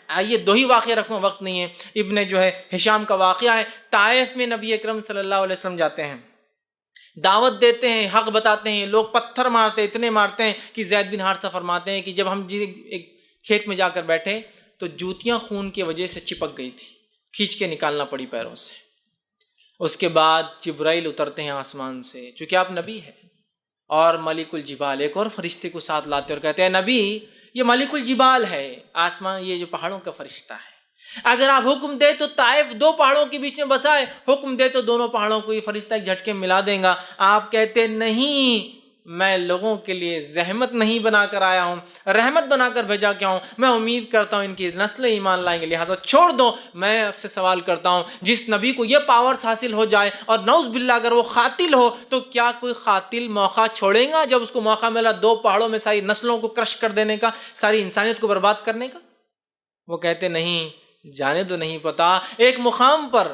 آئیے دو ہی واقعہ رکھوں، وقت نہیں ہے، ابن جو ہے ہشام کا واقعہ ہے۔ طائف میں نبی اکرم صلی اللہ علیہ وسلم جاتے ہیں، دعوت دیتے ہیں، حق بتاتے ہیں، لوگ پتھر مارتے، اتنے مارتے ہیں کہ زید بن حارثہ فرماتے ہیں کہ جب ہم ایک کھیت میں جا کر بیٹھے تو جوتیاں خون کی وجہ سے چپک گئی تھی، کھینچ کے نکالنا پڑی پیروں سے۔ اس کے بعد جبرائیل اترتے ہیں آسمان سے، چونکہ آپ نبی ہیں، اور ملک الجبال ایک اور فرشتے کو ساتھ لاتے اور کہتے ہیں نبی یہ ملک الجبال ہے، آسمان یہ جو پہاڑوں کا فرشتہ ہے، اگر آپ حکم دے تو طائف دو پہاڑوں کے بیچ میں بسائے، حکم دے تو دونوں پہاڑوں کو یہ فرشتہ ایک جھٹکے میں ملا دے گا۔ آپ کہتے نہیں، میں لوگوں کے لیے زحمت نہیں بنا کر آیا ہوں، رحمت بنا کر بھیجا کیا ہوں، میں امید کرتا ہوں ان کی نسلیں ایمان لائیں گے، لہٰذا چھوڑ دو۔ میں آپ سے سوال کرتا ہوں، جس نبی کو یہ پاورز حاصل ہو جائے اور نعوذ باللہ اگر وہ قاتل ہو تو کیا کوئی قاتل موقع چھوڑے گا جب اس کو موقع ملا دو پہاڑوں میں ساری نسلوں کو کرش کر دینے کا، ساری انسانیت کو برباد کرنے کا؟ وہ کہتے نہیں، جانے تو نہیں پتا۔ ایک مقام پر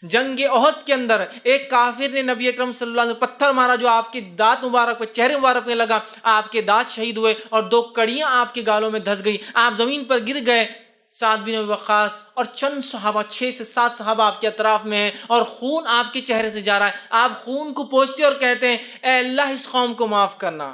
جنگ احد کے اندر ایک کافر نے نبی اکرم صلی اللہ علیہ وسلم پتھر مارا جو آپ کے دانت مبارک پہ، چہرے مبارک پہ لگا، آپ کے دانت شہید ہوئے اور دو کڑیاں آپ کے گالوں میں دھس گئی، آپ زمین پر گر گئے۔ سعد بن ابی وقاص اور چند صحابہ، 6 سے 7 صحابہ آپ کے اطراف میں ہیں اور خون آپ کے چہرے سے جا رہا ہے، آپ خون کو پوچھتے اور کہتے ہیں اے اللہ اس قوم کو معاف کرنا،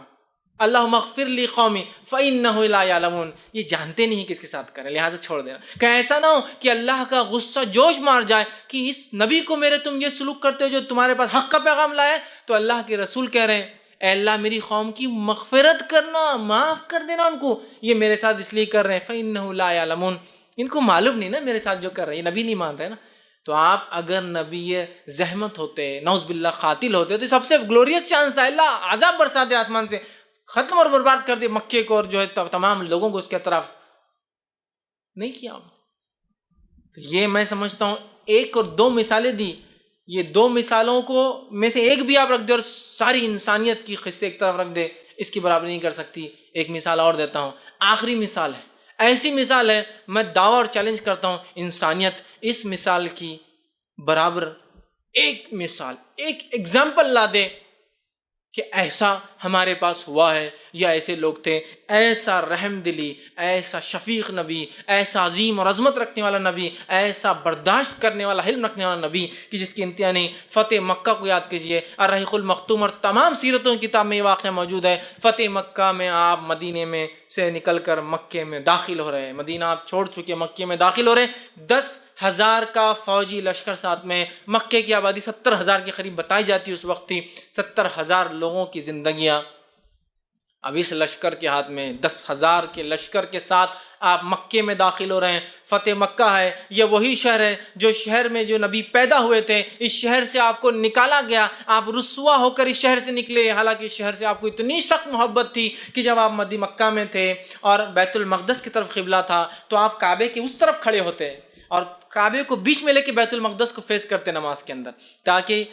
اللہم اغفر لی قومی فإنہ لا یعلمون، یہ جانتے نہیں کس کے ساتھ کریں، لہٰذا چھوڑ دینا۔ کہ ایسا نہ ہو کہ اللہ کا غصہ جوش مار جائے کہ اس نبی کو میرے تم یہ سلوک کرتے ہو جو تمہارے پاس حق کا پیغام لائے، تو اللہ کے رسول کہہ رہے ہیں اے اللہ میری قوم کی مغفرت کرنا، معاف کر دینا ان کو، یہ میرے ساتھ اس لیے کر رہے ہیں فإنہ لا یعلمون، ان کو معلوم نہیں نا میرے ساتھ جو کر رہے ہیں، یہ نبی نہیں مان رہے نا۔ تو آپ اگر نبی زحمت ہوتے، نعوذ باللہ قاتل ہوتے، تو سب سے گلوریس چانس تھا اللہ عذاب برسا دے آسمان سے، ختم اور برباد کر دے مکے کو اور جو ہے تمام لوگوں کو اس کے اطراف، نہیں کیا۔ تو یہ میں سمجھتا ہوں ایک اور دو مثالیں دی، یہ دو مثالوں کو میں سے ایک بھی آپ رکھ دے اور ساری انسانیت کی قصے ایک طرف رکھ دے، اس کی برابری نہیں کر سکتی۔ ایک مثال اور دیتا ہوں، آخری مثال ہے، ایسی مثال ہے میں دعویٰ اور چیلنج کرتا ہوں انسانیت اس مثال کی برابر ایک مثال، ایک ایگزامپل لا دے کہ ایسا ہمارے پاس ہوا ہے یا ایسے لوگ تھے، ایسا رحم دلی، ایسا شفیق نبی، ایسا عظیم اور عظمت رکھنے والا نبی، ایسا برداشت کرنے والا، حلم رکھنے والا نبی کہ جس کی انتہا نہیں۔ فتح مکہ کو یاد کیجئے، الرحیق المختوم اور تمام سیرتوں کی کتاب میں یہ واقعہ موجود ہے۔ فتح مکہ میں آپ مدینے میں سے نکل کر مکے میں داخل ہو رہے ہیں، مدینہ آپ چھوڑ چکے، مکے میں داخل ہو رہے ہیں، 10,000 کا فوجی لشکر ساتھ میں، مکے کی آبادی 70,000 کے قریب بتائی جاتی اس وقت تھی، 70,000 لوگوں کی زندگیاں اب اس لشکر کے ہاتھ میں، 10,000 کے لشکر کے ساتھ آپ مکے میں داخل ہو رہے ہیں۔ فتح مکہ ہے، یہ وہی شہر ہے جو شہر میں جو نبی پیدا ہوئے تھے، اس شہر سے آپ کو نکالا گیا، آپ رسوا ہو کر اس شہر سے نکلے، حالانکہ اس شہر سے آپ کو اتنی سخت محبت تھی کہ جب آپ مکہ میں تھے اور بیت المقدس کی طرف قبلہ تھا تو آپ کعبے کے اس طرف کھڑے ہوتے اور کعبے کو بیچ میں لے کے بیت المقدس کو فیس کرتے نماز کے اندر، تاکہ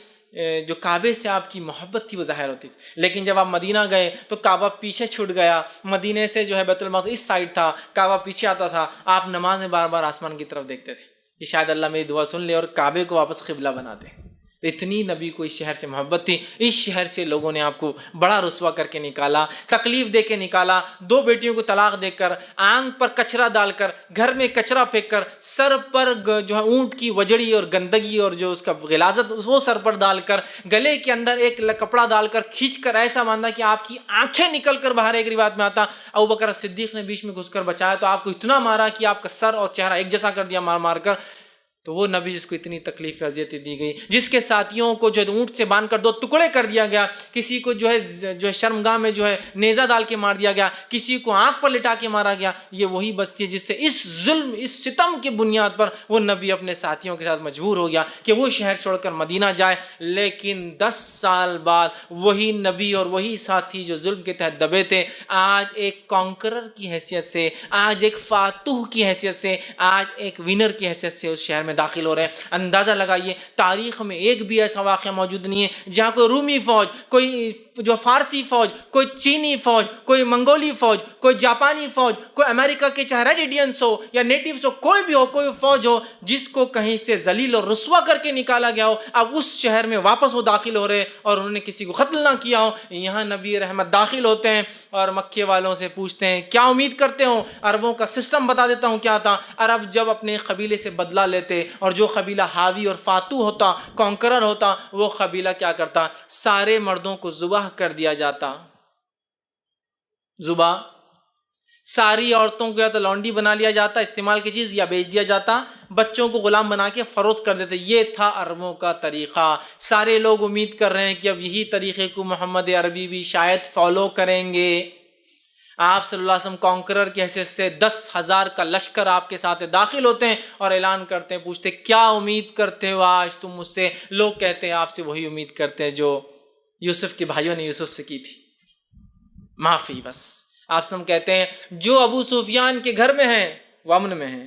جو کعبے سے آپ کی محبت تھی وہ ظاہر ہوتی تھی۔ لیکن جب آپ مدینہ گئے تو کعبہ پیچھے چھوٹ گیا، مدینے سے جو ہے بیت المقدس اس سائیڈ تھا، کعبہ پیچھے آتا تھا، آپ نماز میں بار بار آسمان کی طرف دیکھتے تھے کہ شاید اللہ میری دعا سن لے اور کعبے کو واپس قبلہ بنا دے۔ اتنی نبی کو اس شہر سے محبت تھی، اس شہر سے لوگوں نے آپ کو بڑا رسوا کر کے نکالا، تکلیف دے کے نکالا، 2 بیٹیوں کو طلاق دے کر، آنکھ پر کچرا ڈال کر، گھر میں کچرا پھینک کر، سر پر جو ہے اونٹ کی وجڑی اور گندگی اور جو اس کا غلاظت وہ سر پر ڈال کر، گلے کے اندر ایک کپڑا ڈال کر کھینچ کر ایسا باندھا کہ آپ کی آنکھیں نکل کر باہر، ایک روایت میں آتا ابوبکر صدیق نے بیچ میں گھس کر بچایا تو آپ کو اتنا مارا کہ آپ کا سر اور چہرہ ایک جیسا کر دیا مار مار کر۔ تو وہ نبی جس کو اتنی تکلیف اذیتیں دی گئی، جس کے ساتھیوں کو جو ہے اونٹ سے باندھ کر 2 ٹکڑے کر دیا گیا، کسی کو جو ہے شرمگاہ میں جو ہے نیزہ ڈال کے مار دیا گیا، کسی کو آنکھ پر لٹا کے مارا گیا، یہ وہی بستی ہے جس سے اس ظلم، اس ستم کی بنیاد پر وہ نبی اپنے ساتھیوں کے ساتھ مجبور ہو گیا کہ وہ شہر چھوڑ کر مدینہ جائے۔ لیکن 10 سال بعد وہی نبی اور وہی ساتھی جو ظلم کے تحت دبے تھے، آج ایک کانکرر کی حیثیت سے، آج ایک فاتح کی حیثیت سے، آج ایک ونر کی حیثیت سے اس شہر میں میں داخل ہو رہے ہیں۔ اندازہ لگائیے تاریخ میں ایک بھی ایسا واقعہ موجود نہیں ہے جہاں کوئی رومی فوج، کوئی جو فارسی فوج، کوئی چینی فوج، کوئی منگولی فوج، کوئی جاپانی فوج، کوئی امریکہ کے چاہے ریڈ انڈینس ہو یا نیٹیوز ہو، کوئی بھی ہو، کوئی فوج ہو جس کو کہیں سے ذلیل اور رسوا کر کے نکالا گیا ہو، اب اس شہر میں واپس وہ داخل ہو رہے اور انہوں نے کسی کو قتل نہ کیا ہو۔ یہاں نبی رحمت داخل ہوتے ہیں اور مکے والوں سے پوچھتے ہیں کیا امید کرتے ہو؟ عربوں کا سسٹم بتا دیتا ہوں کیا تھا۔ عرب جب اپنے قبیلے سے بدلہ لیتے اور جو قبیلہ حاوی اور فاتو ہوتا، کانکرر ہوتا، وہ قبیلہ کیا کرتا؟ سارے مردوں کو ذبح کر دیا جاتا، ذبح، ساری عورتوں کو یا تو لونڈی بنا لیا جاتا، استعمال کی چیز، یا بیچ دیا جاتا، بچوں کو غلام بنا کے فروخت کر دیتے۔ یہ تھا عربوں کا طریقہ۔ سارے لوگ امید کر رہے ہیں کہ اب یہی طریقے کو محمد عربی بھی شاید فالو کریں گے۔ آپ صلی اللہ علیہ وسلم کانکرر کی حیثیت سے 10,000 کا لشکر آپ کے ساتھ داخل ہوتے ہیں اور اعلان کرتے ہیں، پوچھتے کیا امید کرتے ہو آج تم مجھ سے؟ لوگ کہتے ہیں آپ سے وہی امید کرتے ہیں جو یوسف کے بھائیوں نے یوسف سے کی تھی، معافی بس۔ آپ سے ہم کہتے ہیں جو ابو سفیان کے گھر میں ہیں وہ امن میں ہیں،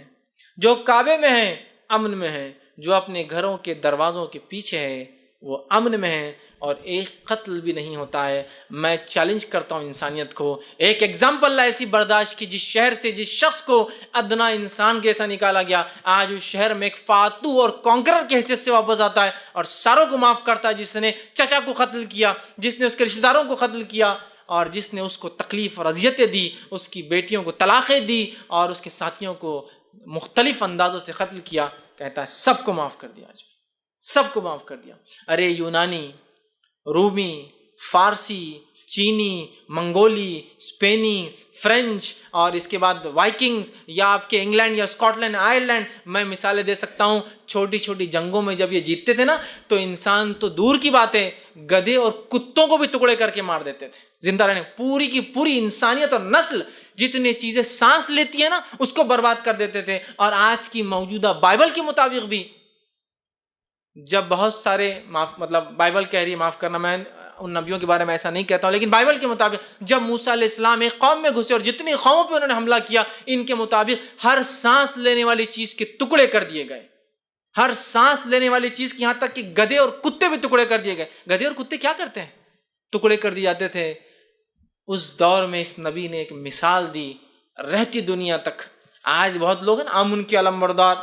جو کعبے میں ہیں امن میں ہیں، جو اپنے گھروں کے دروازوں کے پیچھے ہے وہ امن میں ہیں، اور ایک قتل بھی نہیں ہوتا ہے۔ میں چیلنج کرتا ہوں انسانیت کو، ایک ایگزامپل ایسی برداشت کی جس شہر سے جس شخص کو ادنا انسان کیسا نکالا گیا، آج اس شہر میں ایک فاتو اور کانکرر کی حیثیت سے واپس آتا ہے اور ساروں کو معاف کرتا ہے، جس نے چچا کو قتل کیا، جس نے اس کے رشتہ داروں کو قتل کیا، اور جس نے اس کو تکلیف اور اذیتیں دی، اس کی بیٹیوں کو طلاقیں دی اور اس کے ساتھیوں کو مختلف اندازوں سے قتل کیا، کہتا ہے سب کو معاف کر دیا، آج سب کو معاف کر دیا۔ ارے یونانی، رومی، فارسی، چینی، منگولی، اسپینی، فرینچ، اور اس کے بعد وائکنگز، یا آپ کے انگلینڈ یا اسکاٹ لینڈ، آئرلینڈ، میں مثالیں دے سکتا ہوں۔ چھوٹی چھوٹی جنگوں میں جب یہ جیتتے تھے نا تو انسان تو دور کی بات ہے، گدھے اور کتوں کو بھی ٹکڑے کر کے مار دیتے تھے زندہ رہنے۔ پوری کی پوری انسانیت اور نسل جتنی چیزیں سانس لیتی ہے نا اس کو برباد کر دیتے تھے۔ اور آج کی موجودہ بائبل کے مطابق بھی جب بہت سارے بائبل کہہ رہی ہے، معاف کرنا میں ان نبیوں کے بارے میں ایسا نہیں کہتا ہوں، لیکن بائبل کے مطابق جب موسیٰ علیہ السلام ایک قوم میں گھسے اور جتنی قوموں پہ انہوں نے حملہ کیا، ان کے مطابق ہر سانس لینے والی چیز کے ٹکڑے کر دیے گئے، ہر سانس لینے والی چیز کی، یہاں تک کہ گدھے اور کتے بھی ٹکڑے کر دیے گئے۔ گدھے اور کتے کیا کرتے ہیں؟ ٹکڑے کر دیے جاتے تھے۔ اس دور میں اس نبی نے ایک مثال دی رہتی دنیا تک۔ آج بہت لوگ ہیں نا امن کے علم بردار،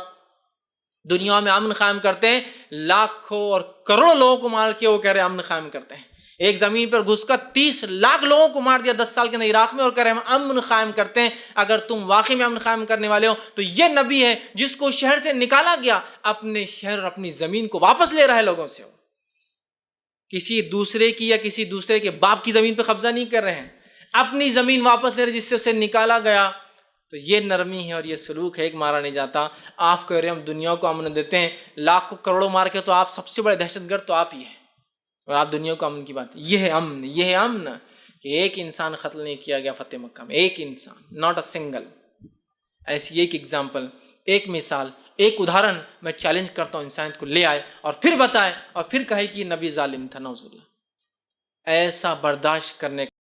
دنیا میں امن قائم کرتے ہیں، لاکھوں اور کروڑوں لوگوں کو مار کے وہ کہہ رہے ہیں امن قائم کرتے ہیں۔ ایک زمین پر گھس کر 30 لاکھ لوگوں کو مار دیا 10 سال کے اندر عراق میں، اور کہہ رہے ہیں ہم امن قائم کرتے ہیں۔ اگر تم واقعی میں امن قائم کرنے والے ہو تو یہ نبی ہے جس کو شہر سے نکالا گیا، اپنے شہر اور اپنی زمین کو واپس لے رہا ہے لوگوں سے، کسی دوسرے کی یا کسی دوسرے کے باپ کی زمین پہ قبضہ نہیں کر رہے ہیں، اپنی زمین واپس لے رہے جس سے اسے نکالا گیا۔ تو یہ نرمی ہے اور یہ سلوک ہے، ایک مارا نہیں جاتا۔ آپ کہہ رہے ہیں ہم دنیا کو امن دیتے ہیں، لاکھوں کروڑوں مار کے تو آپ سب سے بڑے دہشت گرد تو آپ ہی ہیں، اور آپ دنیا کو امن کی بات۔ یہ ہے امن، یہ ہے امن کہ ایک انسان قتل نہیں کیا گیا فتح مکہ میں، ایک انسان، ناٹ اے سنگل۔ ایسی ایک ایگزامپل، ایک مثال، ایک ادھارن میں چیلنج کرتا ہوں انسانیت کو لے آئے اور پھر بتائے اور پھر کہے کہ نبی ظالم تھا، نعوذ باللہ۔ ایسا برداشت کرنے